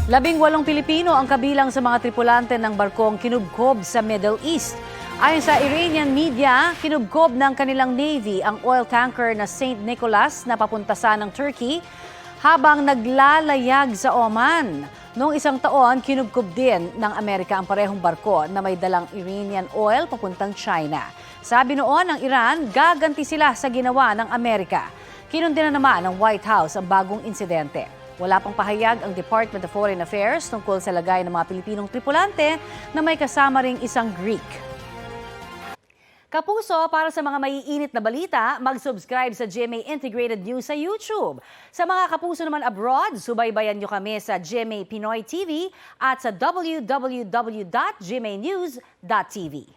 18 Pilipino ang kabilang sa mga tripulante ng barkong kinubkob sa Middle East. Ayon sa Iranian media, kinubkob ng kanilang Navy ang oil tanker na St. Nicholas na papunta ng Turkey habang naglalayag sa Oman. Noong isang taon, kinubkob din ng Amerika ang parehong barko na may dalang Iranian oil papuntang China. Sabi noon ng Iran, gaganti sila sa ginawa ng Amerika. Kinundi na naman ng White House ang bagong insidente. Wala pang pahayag ang Department of Foreign Affairs tungkol sa lagay ng mga Pilipinong tripulante na may kasama ring isang Greek. Kapuso, para sa mga maiinit na balita, mag-subscribe sa GMA Integrated News sa YouTube. Sa mga kapuso naman abroad, subaybayan nyo kami sa GMA Pinoy TV at sa www.gmanews.tv.